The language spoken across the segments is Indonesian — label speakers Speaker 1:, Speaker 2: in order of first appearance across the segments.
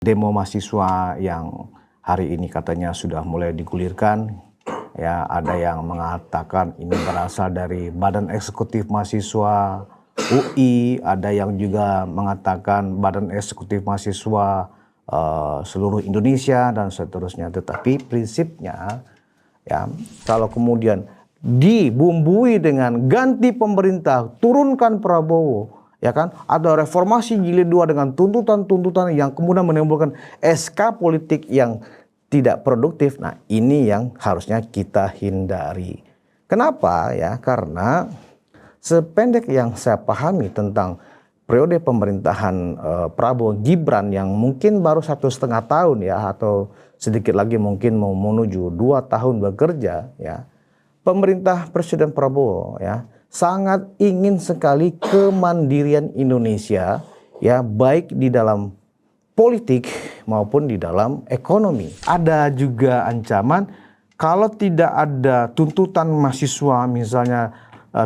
Speaker 1: Demo mahasiswa yang hari ini katanya sudah mulai digulirkan, ya ada yang mengatakan ini berasal dari Badan Eksekutif Mahasiswa UI, ada yang juga mengatakan Badan Eksekutif Mahasiswa seluruh Indonesia dan seterusnya. Tetapi prinsipnya ya kalau kemudian dibumbui dengan ganti pemerintah, turunkan Prabowo, ya kan, ada reformasi jilid 2 dengan tuntutan-tuntutan yang kemudian menimbulkan SK politik yang tidak produktif. Nah, ini yang harusnya kita hindari. Kenapa ya? Karena sependek yang saya pahami tentang periode pemerintahan Prabowo Gibran yang mungkin baru 1,5 tahun ya, atau sedikit lagi mungkin mau menuju 2 tahun bekerja ya, pemerintah Presiden Prabowo ya sangat ingin sekali kemandirian Indonesia ya, baik di dalam politik maupun di dalam ekonomi. Ada juga ancaman kalau tidak ada tuntutan mahasiswa misalnya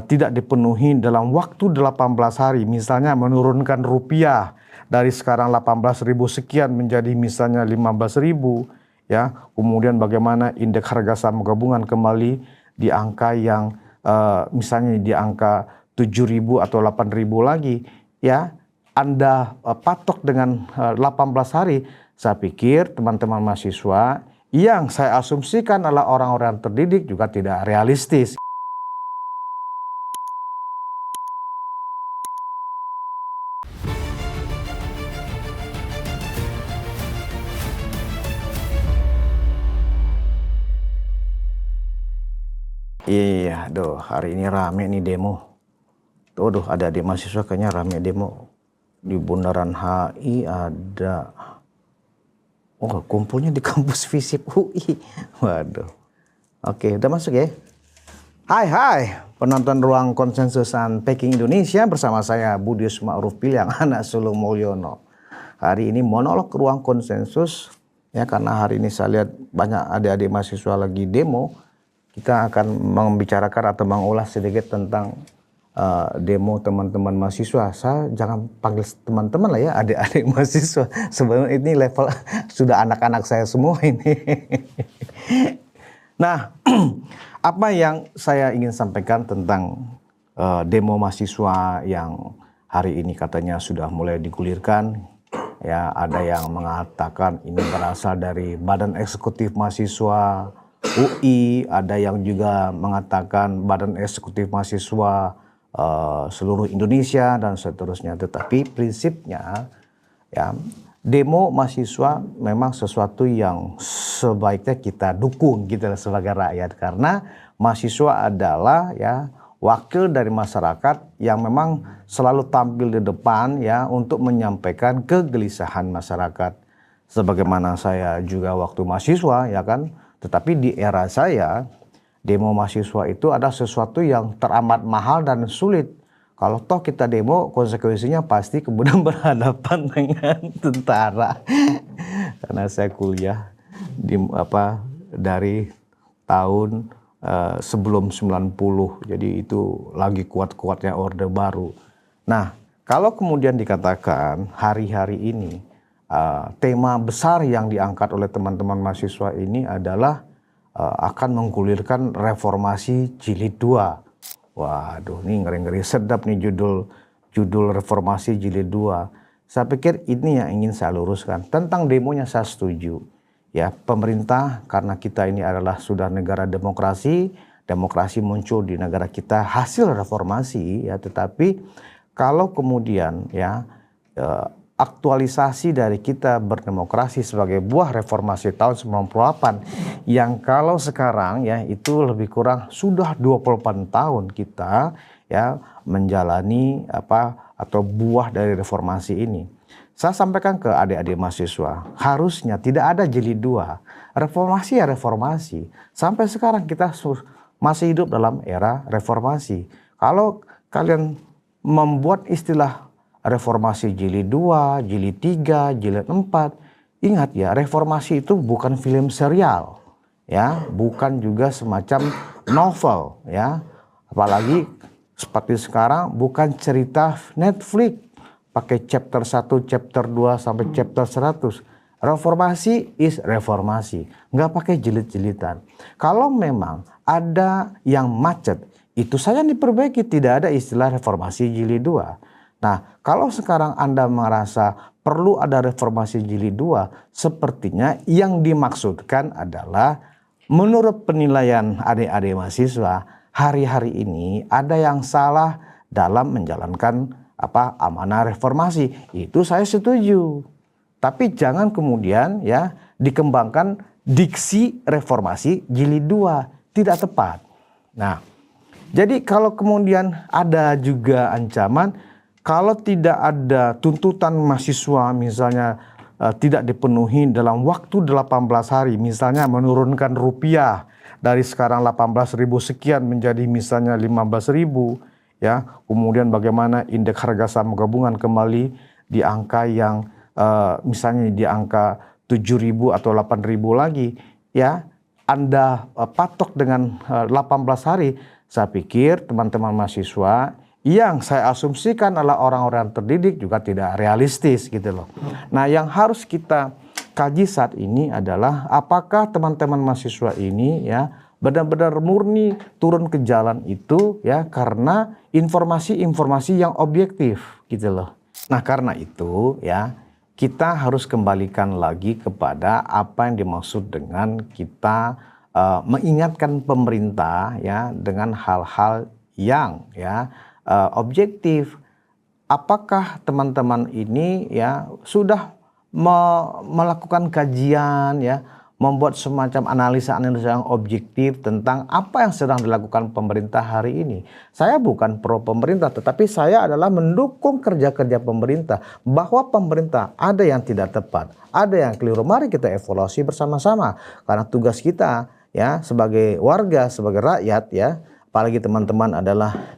Speaker 1: tidak dipenuhi dalam waktu 18 hari, misalnya menurunkan rupiah dari sekarang 18.000 sekian menjadi misalnya 15.000 ya, kemudian bagaimana indeks harga saham gabungan kembali di angka yang misalnya di angka 7.000 atau 8.000 lagi ya, Anda patok dengan 18 hari, saya pikir teman-teman mahasiswa yang saya asumsikan adalah orang-orang terdidik juga tidak realistis. Iya, doh hari ini rame nih demo. Tuh, ada di mahasiswa kayaknya rame demo. Di Bundaran HI ada. Oh, kumpulnya di kampus FISIP UI. Waduh. Oke, udah masuk ya. Hai, penonton Ruang Konsensusan Peking Indonesia, bersama saya Budius Ma'ruf Piliang, anak sulung Mulyono. Hari ini monolog Ruang Konsensus, ya karena hari ini saya lihat banyak adik-adik mahasiswa lagi demo. Kita akan membicarakan atau mengulas sedikit tentang demo teman-teman mahasiswa. Saya jangan panggil teman-teman lah ya, adik-adik mahasiswa. Sebenarnya ini level sudah anak-anak saya semua ini. Nah, apa yang saya ingin sampaikan tentang demo mahasiswa yang hari ini katanya sudah mulai digulirkan. Ya, ada yang mengatakan ini berasal dari Badan Eksekutif Mahasiswa UI, ada yang juga mengatakan Badan Eksekutif Mahasiswa seluruh Indonesia dan seterusnya. Tetapi prinsipnya ya, demo mahasiswa memang sesuatu yang sebaiknya kita dukung gitu sebagai rakyat, karena mahasiswa adalah ya wakil dari masyarakat yang memang selalu tampil di depan ya untuk menyampaikan kegelisahan masyarakat. Sebagaimana saya juga waktu mahasiswa ya kan. Tetapi di era saya, demo mahasiswa itu ada sesuatu yang teramat mahal dan sulit. Kalau toh kita demo, konsekuensinya pasti kemudian berhadapan dengan tentara. Karena saya kuliah dari tahun sebelum 90, jadi itu lagi kuat-kuatnya Orde Baru. Nah, kalau kemudian dikatakan hari-hari ini, tema besar yang diangkat oleh teman-teman mahasiswa ini adalah akan menggulirkan reformasi jilid 2. Waduh, ini ngeri-ngeri sedap nih judul reformasi jilid 2. Saya pikir ini yang ingin saya luruskan. Tentang demonya saya setuju. Ya, pemerintah, karena kita ini adalah sudah negara demokrasi muncul di negara kita hasil reformasi ya, tetapi kalau kemudian ya aktualisasi dari kita berdemokrasi sebagai buah reformasi tahun 98 yang kalau sekarang ya itu lebih kurang sudah 28 tahun kita ya menjalani atau buah dari reformasi ini. Saya sampaikan ke adik-adik mahasiswa, harusnya tidak ada jilid 2. Reformasi ya reformasi. Sampai sekarang kita masih hidup dalam era reformasi. Kalau kalian membuat istilah reformasi jilid 2, jilid 3, jilid 4. Ingat ya, reformasi itu bukan film serial. Ya, bukan juga semacam novel ya. Apalagi seperti sekarang bukan cerita Netflix pakai chapter 1, chapter 2 sampai chapter 100. Reformasi is reformasi, nggak pakai jilid-jilidan. Kalau memang ada yang macet, itu saja diperbaiki, tidak ada istilah reformasi jilid 2. Nah, kalau sekarang Anda merasa perlu ada reformasi jilid 2, sepertinya yang dimaksudkan adalah menurut penilaian adik-adik mahasiswa, hari-hari ini ada yang salah dalam menjalankan amanah reformasi. Itu saya setuju. Tapi jangan kemudian ya dikembangkan diksi reformasi jilid 2, tidak tepat. Nah, jadi kalau kemudian ada juga ancaman kalau tidak ada tuntutan mahasiswa misalnya tidak dipenuhi dalam waktu 18 hari, misalnya menurunkan rupiah dari sekarang 18.000 sekian menjadi misalnya 15.000 ya, kemudian bagaimana indeks harga saham gabungan kembali di angka yang misalnya di angka 7.000 atau 8.000 lagi ya, Anda patok dengan 18 hari, saya pikir teman-teman mahasiswa yang saya asumsikan adalah orang-orang terdidik juga tidak realistis gitu loh. Nah, yang harus kita kaji saat ini adalah apakah teman-teman mahasiswa ini ya benar-benar murni turun ke jalan itu ya karena informasi-informasi yang objektif gitu loh. Nah, karena itu ya kita harus kembalikan lagi kepada apa yang dimaksud dengan kita mengingatkan pemerintah ya dengan hal-hal yang ya objektif. Apakah teman-teman ini ya sudah melakukan kajian ya, membuat semacam analisa-analisa yang objektif tentang apa yang sedang dilakukan pemerintah hari ini. Saya bukan pro pemerintah, tetapi saya adalah mendukung kerja-kerja pemerintah. Bahwa pemerintah ada yang tidak tepat, ada yang keliru, mari kita evaluasi bersama-sama. Karena tugas kita ya sebagai warga, sebagai rakyat ya, apalagi teman-teman adalah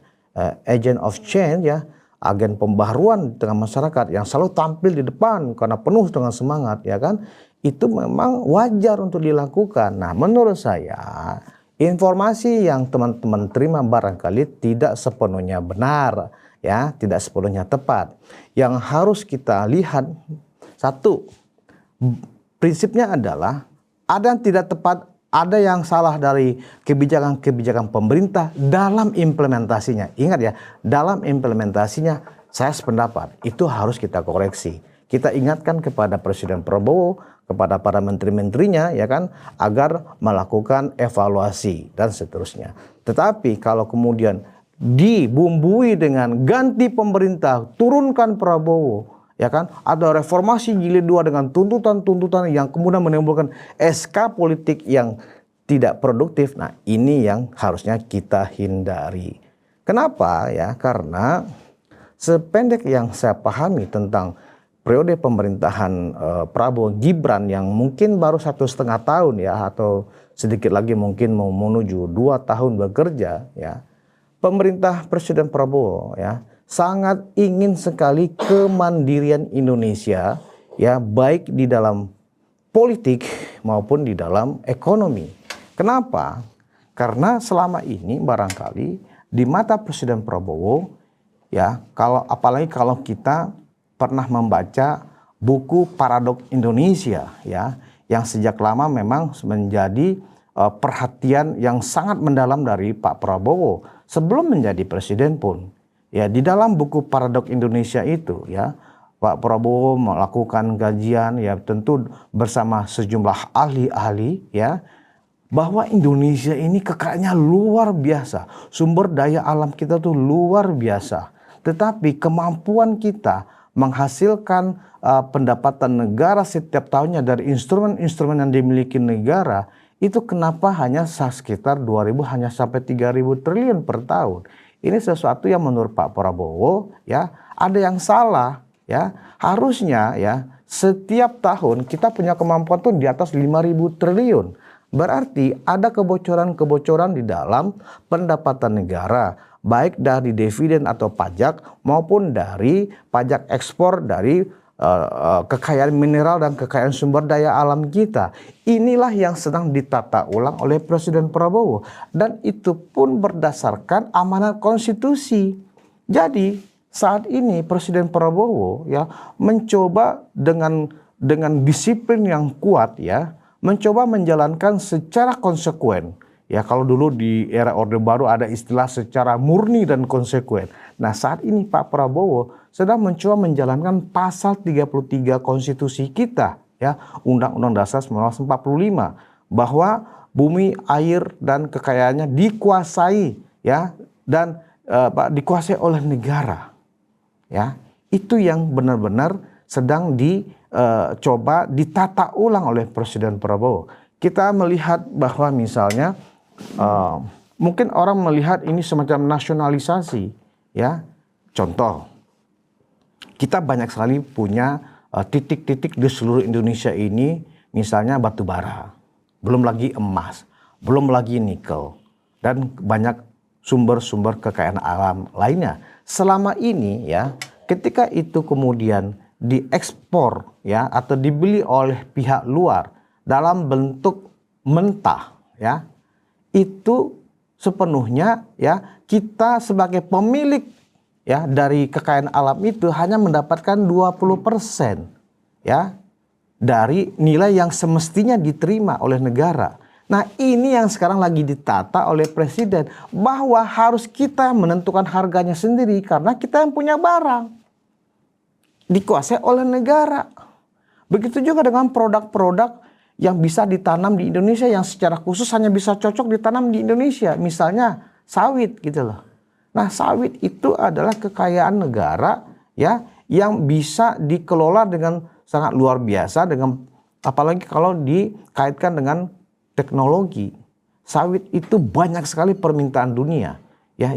Speaker 1: agent of change ya, agen pembaharuan di tengah masyarakat yang selalu tampil di depan karena penuh dengan semangat ya kan. Itu memang wajar untuk dilakukan. Nah, menurut saya informasi yang teman-teman terima barangkali tidak sepenuhnya benar ya, tidak sepenuhnya tepat. Yang harus kita lihat satu, prinsipnya adalah ada yang tidak tepat, ada yang salah dari kebijakan-kebijakan pemerintah dalam implementasinya. Ingat ya, dalam implementasinya saya sependapat itu harus kita koreksi. Kita ingatkan kepada Presiden Prabowo, kepada para menteri-menterinya ya kan, agar melakukan evaluasi dan seterusnya. Tetapi kalau kemudian dibumbui dengan ganti pemerintah, turunkan Prabowo ya kan, ada reformasi jilid 2 dengan tuntutan-tuntutan yang kemudian menimbulkan SK politik yang tidak produktif. Nah, ini yang harusnya kita hindari. Kenapa ya? Karena sependek yang saya pahami tentang periode pemerintahan Prabowo Gibran yang mungkin baru 1,5 tahun ya, atau sedikit lagi mungkin mau menuju 2 tahun bekerja ya, pemerintah Presiden Prabowo ya sangat ingin sekali kemandirian Indonesia ya, baik di dalam politik maupun di dalam ekonomi. Kenapa? Karena selama ini barangkali di mata Presiden Prabowo ya, apalagi kalau kita pernah membaca buku Paradok Indonesia ya, yang sejak lama memang menjadi perhatian yang sangat mendalam dari Pak Prabowo sebelum menjadi presiden pun. Ya, di dalam buku Paradok Indonesia itu ya, Pak Prabowo melakukan kajian ya tentu bersama sejumlah ahli-ahli ya, bahwa Indonesia ini kekayaannya luar biasa, sumber daya alam kita tuh luar biasa. Tetapi kemampuan kita menghasilkan pendapatan negara setiap tahunnya dari instrumen-instrumen yang dimiliki negara itu kenapa hanya sekitar 2.000 hanya sampai 3.000 triliun per tahun. Ini sesuatu yang menurut Pak Prabowo ya ada yang salah ya. Harusnya ya setiap tahun kita punya kemampuan tuh di atas 5.000 triliun. Berarti ada kebocoran-kebocoran di dalam pendapatan negara, baik dari dividen atau pajak maupun dari pajak ekspor dari kekayaan mineral dan kekayaan sumber daya alam kita. Inilah yang sedang ditata ulang oleh Presiden Prabowo dan itu pun berdasarkan amanat konstitusi. Jadi saat ini Presiden Prabowo ya mencoba dengan dengan disiplin yang kuat ya, mencoba menjalankan secara konsekuen. Ya, kalau dulu di era Orde Baru ada istilah secara murni dan konsekuen. Nah, saat ini Pak Prabowo sedang mencoba menjalankan pasal 33 konstitusi kita, ya, Undang-Undang Dasar 1945, bahwa bumi, air dan kekayaannya dikuasai ya dan dikuasai oleh negara. Ya, itu yang benar-benar sedang dicoba ditata ulang oleh Presiden Prabowo. Kita melihat bahwa misalnya mungkin orang melihat ini semacam nasionalisasi, ya. Contoh, kita banyak sekali punya titik-titik di seluruh Indonesia ini, misalnya batu bara, belum lagi emas, belum lagi nikel, dan banyak sumber-sumber kekayaan alam lainnya. Selama ini ya, ketika itu kemudian diekspor ya atau dibeli oleh pihak luar dalam bentuk mentah ya, itu sepenuhnya ya kita sebagai pemilik ya dari kekayaan alam itu hanya mendapatkan 20% ya dari nilai yang semestinya diterima oleh negara. Nah, ini yang sekarang lagi ditata oleh Presiden, bahwa harus kita menentukan harganya sendiri karena kita yang punya barang dikuasai oleh negara. Begitu juga dengan produk-produk yang bisa ditanam di Indonesia yang secara khusus hanya bisa cocok ditanam di Indonesia, misalnya sawit gitu loh. Nah, sawit itu adalah kekayaan negara ya yang bisa dikelola dengan sangat luar biasa, dengan apalagi kalau dikaitkan dengan teknologi. Sawit itu banyak sekali permintaan dunia ya,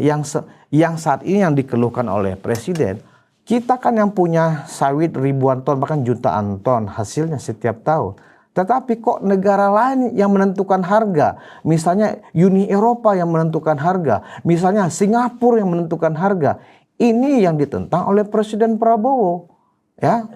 Speaker 1: yang saat ini yang dikeluhkan oleh Presiden. Kita kan yang punya sawit ribuan ton bahkan jutaan ton hasilnya setiap tahun. Tetapi kok negara lain yang menentukan harga, misalnya Uni Eropa yang menentukan harga, misalnya Singapura yang menentukan harga. Ini yang ditentang oleh Presiden Prabowo ya.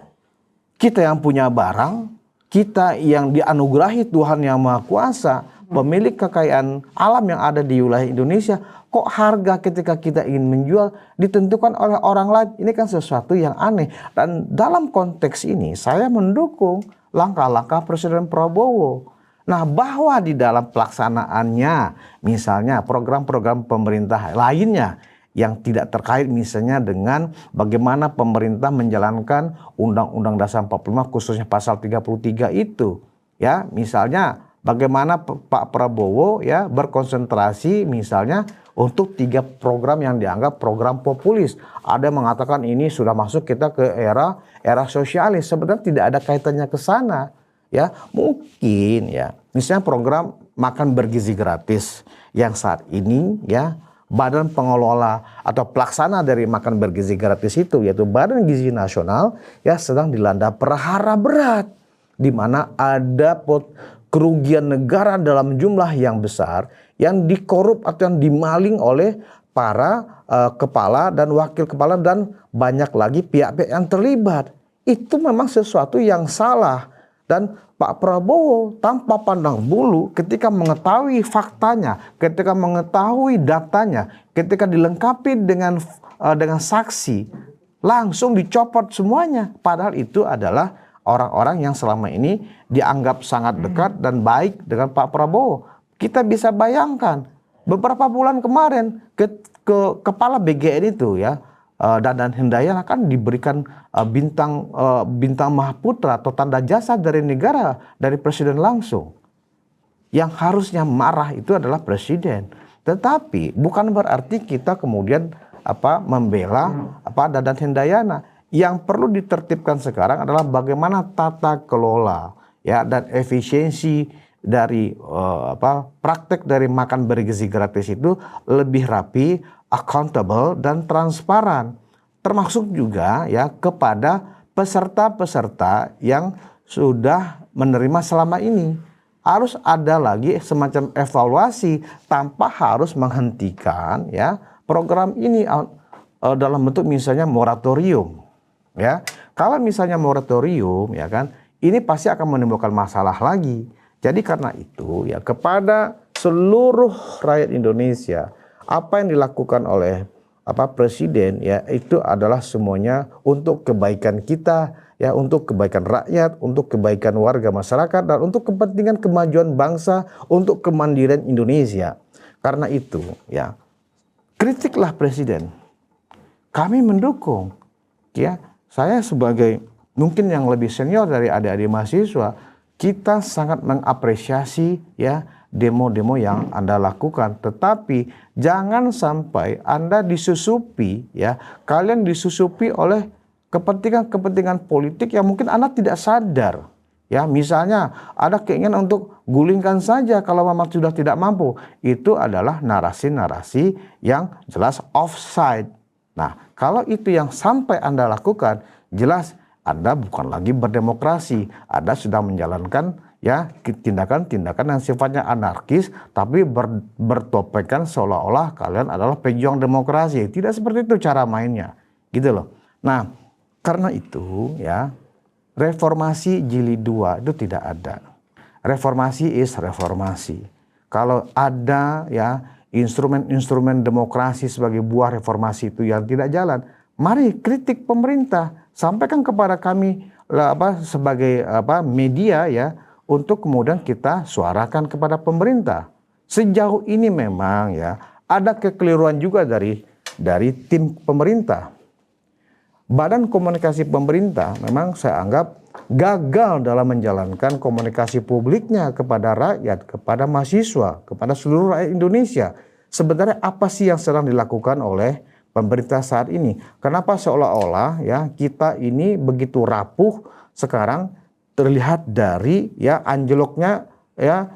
Speaker 1: Kita yang punya barang, kita yang dianugerahi Tuhan Yang Maha Kuasa, pemilik kekayaan alam yang ada di wilayah Indonesia, kok harga ketika kita ingin menjual ditentukan oleh orang lain? Ini kan sesuatu yang aneh. Dan dalam konteks ini saya mendukung langkah-langkah Presiden Prabowo. Nah, bahwa di dalam pelaksanaannya misalnya program-program pemerintah lainnya yang tidak terkait misalnya dengan bagaimana pemerintah menjalankan Undang-Undang Dasar 45 khususnya pasal 33 itu ya, misalnya bagaimana Pak Prabowo ya berkonsentrasi misalnya untuk 3 program yang dianggap program populis. Ada yang mengatakan ini sudah masuk kita ke era sosialis, sebenarnya tidak ada kaitannya ke sana ya. Mungkin ya misalnya program makan bergizi gratis yang saat ini ya Badan Pengelola atau pelaksana dari makan bergizi gratis itu, yaitu Badan Gizi Nasional, ya sedang dilanda prahara berat, di mana ada kerugian negara dalam jumlah yang besar yang dikorup atau yang dimaling oleh para kepala dan wakil kepala dan banyak lagi pihak-pihak yang terlibat. Itu memang sesuatu yang salah. Dan Pak Prabowo tanpa pandang bulu ketika mengetahui faktanya, ketika mengetahui datanya, ketika dilengkapi dengan saksi, langsung dicopot semuanya. Padahal itu adalah orang-orang yang selama ini dianggap sangat dekat dan baik dengan Pak Prabowo. Kita bisa bayangkan beberapa bulan kemarin kepala BGN itu ya, Dadan Hendayana kan diberikan bintang Mahaputra atau tanda jasa dari negara, dari Presiden langsung. Yang harusnya marah itu adalah Presiden. Tetapi bukan berarti kita kemudian membela Dadan Hendayana. Yang perlu ditertibkan sekarang adalah bagaimana tata kelola ya dan efisiensi dari praktek dari makan bergizi gratis itu lebih rapi, accountable dan transparan, termasuk juga ya kepada peserta-peserta yang sudah menerima selama ini. Harus ada lagi semacam evaluasi tanpa harus menghentikan ya program ini dalam bentuk misalnya moratorium ya. Kalau misalnya moratorium ya kan, ini pasti akan menimbulkan masalah lagi. Jadi karena itu ya kepada seluruh rakyat Indonesia, apa yang dilakukan oleh presiden ya itu adalah semuanya untuk kebaikan kita ya, untuk kebaikan rakyat, untuk kebaikan warga masyarakat, dan untuk kepentingan kemajuan bangsa, untuk kemandirian Indonesia. Karena itu ya, kritiklah presiden. Kami mendukung ya. Saya sebagai mungkin yang lebih senior dari adik-adik mahasiswa, kita sangat mengapresiasi ya demo-demo yang Anda lakukan, tetapi jangan sampai Anda disusupi ya, kalian disusupi oleh kepentingan-kepentingan politik yang mungkin Anda tidak sadar. Ya, misalnya ada keinginan untuk gulingkan saja kalau memang sudah tidak mampu. Itu adalah narasi-narasi yang jelas offside. Nah, kalau itu yang sampai Anda lakukan, jelas Anda bukan lagi berdemokrasi. Anda sedang menjalankan ya tindakan-tindakan yang sifatnya anarkis, tapi bertopengkan seolah-olah kalian adalah pejuang demokrasi. Tidak seperti itu cara mainnya, gitu loh. Nah, karena itu ya, reformasi jilid 2 itu tidak ada. Reformasi is reformasi. Kalau ada ya instrumen-instrumen demokrasi sebagai buah reformasi itu yang tidak jalan, mari kritik pemerintah, sampaikan kepada kami sebagai media ya, untuk kemudian kita suarakan kepada pemerintah. Sejauh ini memang ya ada kekeliruan juga dari tim pemerintah. Badan komunikasi pemerintah memang saya anggap gagal dalam menjalankan komunikasi publiknya kepada rakyat, kepada mahasiswa, kepada seluruh rakyat Indonesia. Sebenarnya apa sih yang sedang dilakukan oleh pemerintah saat ini? Kenapa seolah-olah ya kita ini begitu rapuh sekarang, terlihat dari ya anjloknya ya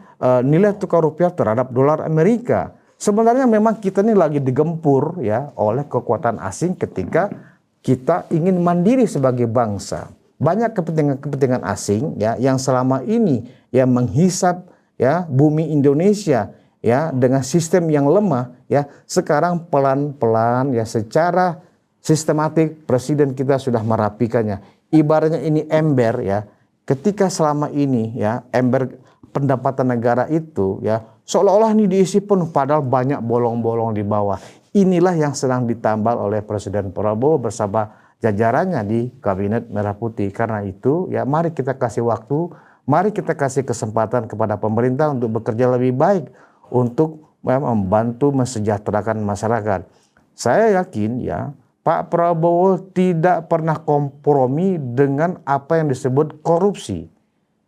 Speaker 1: nilai tukar rupiah terhadap dolar Amerika. Sebenarnya memang kita ini lagi digempur ya oleh kekuatan asing ketika kita ingin mandiri sebagai bangsa. Banyak kepentingan-kepentingan asing ya yang selama ini ya menghisap ya bumi Indonesia ya dengan sistem yang lemah ya, sekarang pelan-pelan ya secara sistematik presiden kita sudah merapikannya. Ibaratnya ini ember ya, ketika selama ini ya ember pendapatan negara itu ya seolah-olah ini diisi penuh padahal banyak bolong-bolong di bawah. Inilah yang sedang ditambal oleh Presiden Prabowo bersama jajarannya di Kabinet Merah Putih. Karena itu ya mari kita kasih waktu, mari kita kasih kesempatan kepada pemerintah untuk bekerja lebih baik, untuk membantu mensejahterakan masyarakat. Saya yakin ya Pak Prabowo tidak pernah kompromi dengan apa yang disebut korupsi.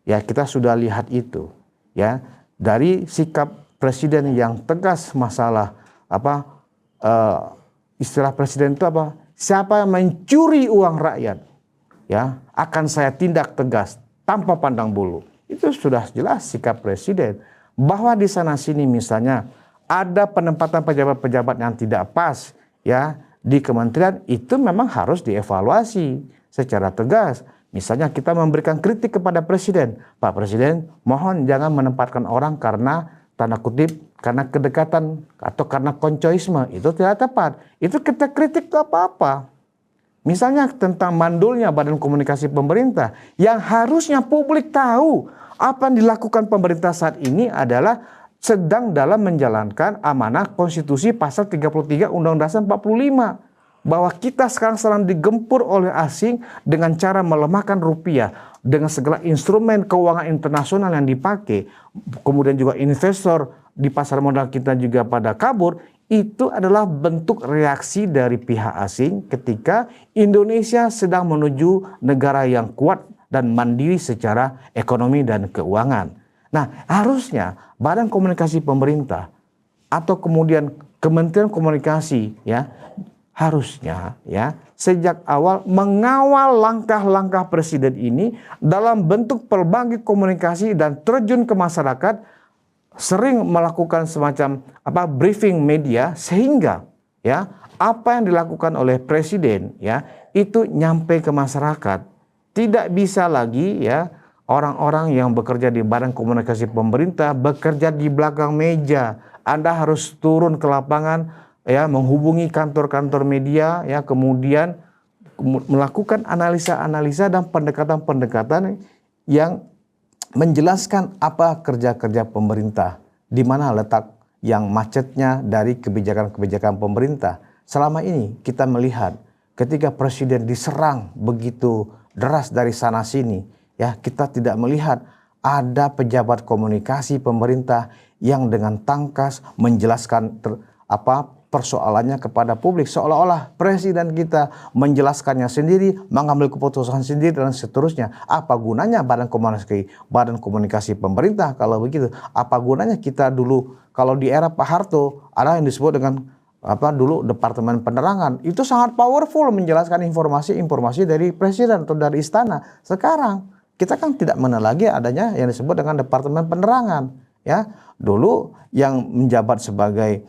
Speaker 1: Ya kita sudah lihat itu ya dari sikap presiden yang tegas masalah istilah presiden itu apa? Siapa yang mencuri uang rakyat ya akan saya tindak tegas tanpa pandang bulu. Itu sudah jelas sikap presiden. Bahwa di sana sini misalnya ada penempatan pejabat-pejabat yang tidak pas ya di kementerian, itu memang harus dievaluasi secara tegas. Misalnya kita memberikan kritik kepada presiden, Pak Presiden mohon jangan menempatkan orang karena tanda kutip karena kedekatan atau karena koncoisme, itu tidak tepat. Itu kita kritik ke apa-apa. Misalnya tentang mandulnya Badan Komunikasi Pemerintah, yang harusnya publik tahu apa yang dilakukan pemerintah saat ini adalah sedang dalam menjalankan amanah konstitusi pasal 33 Undang-Undang Dasar 45. Bahwa kita sekarang sedang digempur oleh asing dengan cara melemahkan rupiah, dengan segala instrumen keuangan internasional yang dipakai, kemudian juga investor di pasar modal kita juga pada kabur. Itu adalah bentuk reaksi dari pihak asing ketika Indonesia sedang menuju negara yang kuat dan mandiri secara ekonomi dan keuangan. Nah, harusnya Badan Komunikasi Pemerintah atau kemudian Kementerian Komunikasi ya harusnya ya sejak awal mengawal langkah-langkah presiden ini dalam bentuk berbagai komunikasi dan terjun ke masyarakat, sering melakukan semacam briefing media sehingga ya apa yang dilakukan oleh presiden ya itu nyampe ke masyarakat. Tidak bisa lagi ya orang-orang yang bekerja di Badan Komunikasi Pemerintah bekerja di belakang meja. Anda harus turun ke lapangan ya, menghubungi kantor-kantor media ya, kemudian melakukan analisa-analisa dan pendekatan-pendekatan yang menjelaskan apa kerja-kerja pemerintah, di mana letak yang macetnya dari kebijakan-kebijakan pemerintah. selama ini kita melihat ketika presiden diserang begitu deras dari sana sini, ya kita tidak melihat ada pejabat komunikasi pemerintah yang dengan tangkas menjelaskan persoalannya kepada publik, seolah-olah presiden kita menjelaskannya sendiri, mengambil keputusan sendiri dan seterusnya. Apa gunanya badan komunikasi pemerintah kalau begitu? Apa gunanya kita dulu kalau di era Pak Harto ada yang disebut dengan dulu Departemen Penerangan, itu sangat powerful menjelaskan informasi-informasi dari presiden atau dari istana. Sekarang kita kan tidak mengenal lagi adanya yang disebut dengan Departemen Penerangan, ya. Dulu yang menjabat sebagai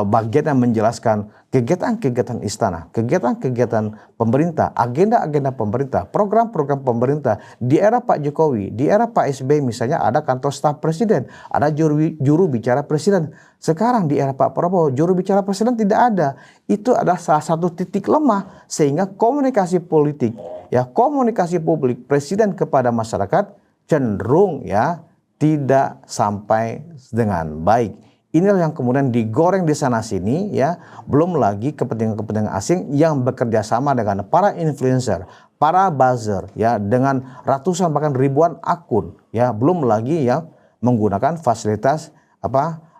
Speaker 1: bagian yang menjelaskan kegiatan-kegiatan istana, kegiatan-kegiatan pemerintah, agenda-agenda pemerintah, program-program pemerintah. Di era Pak Jokowi, di era Pak SBY misalnya ada kantor staf presiden, ada juru bicara presiden. Sekarang di era Pak Prabowo, juru bicara presiden tidak ada. Itu adalah salah satu titik lemah sehingga komunikasi politik, ya komunikasi publik presiden kepada masyarakat cenderung ya tidak sampai dengan baik. Inilah yang kemudian digoreng di sana sini, ya. Belum lagi kepentingan-kepentingan asing yang bekerja sama dengan para influencer, para buzzer, ya, dengan ratusan bahkan ribuan akun, ya. Belum lagi yang menggunakan fasilitas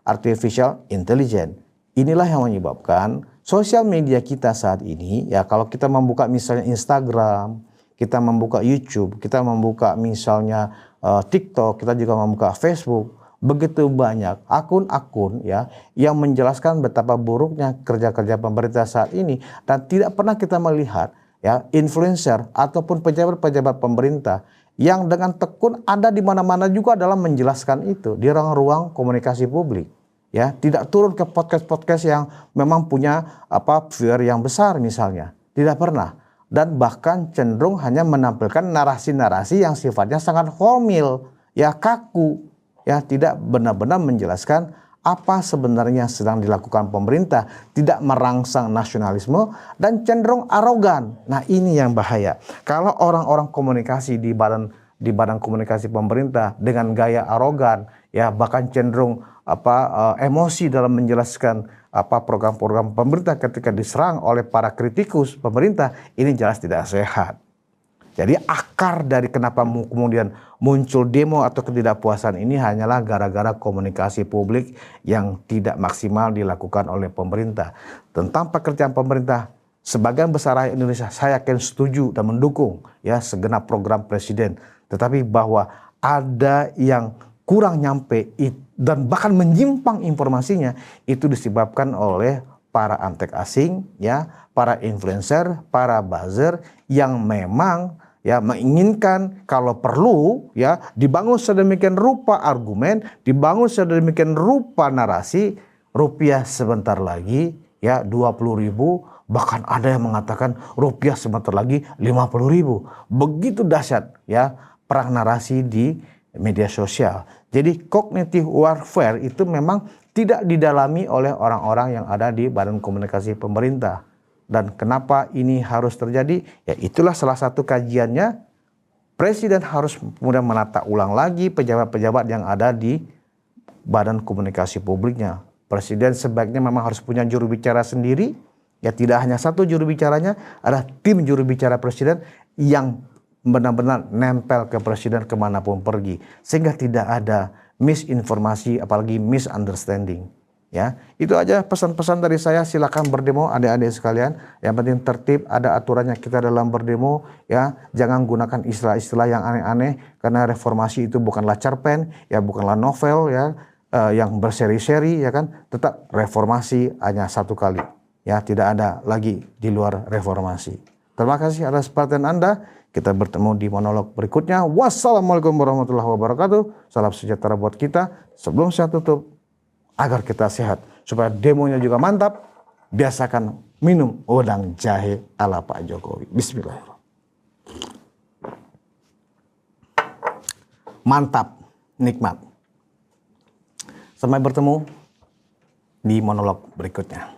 Speaker 1: artificial intelligence. Inilah yang menyebabkan sosial media kita saat ini, ya, kalau kita membuka misalnya Instagram, kita membuka YouTube, kita membuka misalnya TikTok, kita juga membuka Facebook, begitu banyak akun-akun ya yang menjelaskan betapa buruknya kerja-kerja pemerintah saat ini, dan tidak pernah kita melihat ya influencer ataupun pejabat-pejabat pemerintah yang dengan tekun ada di mana-mana juga dalam menjelaskan itu di ruang-ruang komunikasi publik. Ya, tidak turun ke podcast-podcast yang memang punya viewer yang besar misalnya, tidak pernah. Dan bahkan cenderung hanya menampilkan narasi-narasi yang sifatnya sangat formal, ya kaku, ya tidak benar-benar menjelaskan apa sebenarnya sedang dilakukan pemerintah, tidak merangsang nasionalisme dan cenderung arogan. Nah, ini yang bahaya. Kalau orang-orang komunikasi di badan komunikasi pemerintah dengan gaya arogan, ya bahkan cenderung emosi dalam menjelaskan program-program pemerintah ketika diserang oleh para kritikus pemerintah, ini jelas tidak sehat. Jadi akar dari kenapa kemudian muncul demo atau ketidakpuasan ini hanyalah gara-gara komunikasi publik yang tidak maksimal dilakukan oleh pemerintah. Tentang pekerjaan pemerintah, sebagian besar rakyat Indonesia saya yakin setuju dan mendukung ya segenap program presiden. Tetapi bahwa ada yang kurang nyampe dan bahkan menyimpang informasinya, itu disebabkan oleh para antek asing, ya, para influencer, para buzzer yang memang ya menginginkan kalau perlu ya dibangun sedemikian rupa argumen, dibangun sedemikian rupa narasi, rupiah sebentar lagi ya 20.000, bahkan ada yang mengatakan rupiah sebentar lagi 50.000. Begitu dahsyat ya perang narasi di media sosial. Jadi cognitive warfare itu memang tidak didalami oleh orang-orang yang ada di badan komunikasi pemerintah. Dan kenapa ini harus terjadi? Ya itulah salah satu kajiannya. Presiden harus kemudian menata ulang lagi pejabat-pejabat yang ada di badan komunikasi publiknya. Presiden sebaiknya memang harus punya juru bicara sendiri. Ya tidak hanya satu juru bicaranya, ada tim juru bicara presiden yang benar-benar nempel ke presiden kemanapun pergi, sehingga tidak ada misinformasi apalagi misunderstanding. Ya, itu aja pesan-pesan dari saya. Silakan berdemo adik-adik sekalian. Yang penting tertib, ada aturannya kita dalam berdemo. Ya, jangan gunakan istilah-istilah yang aneh-aneh karena reformasi itu bukanlah cerpen, ya bukanlah novel ya yang berseri-seri ya kan. Tetap reformasi hanya satu kali. Ya, tidak ada lagi di luar reformasi. Terima kasih atas perhatian Anda. Kita bertemu di monolog berikutnya. Wassalamualaikum warahmatullahi wabarakatuh. Salam sejahtera buat kita. Sebelum saya tutup, agar kita sehat, supaya demonya juga mantap, biasakan minum udang jahe ala Pak Jokowi. Bismillahirrahmanirrahim. Mantap, nikmat. Sampai bertemu di monolog berikutnya.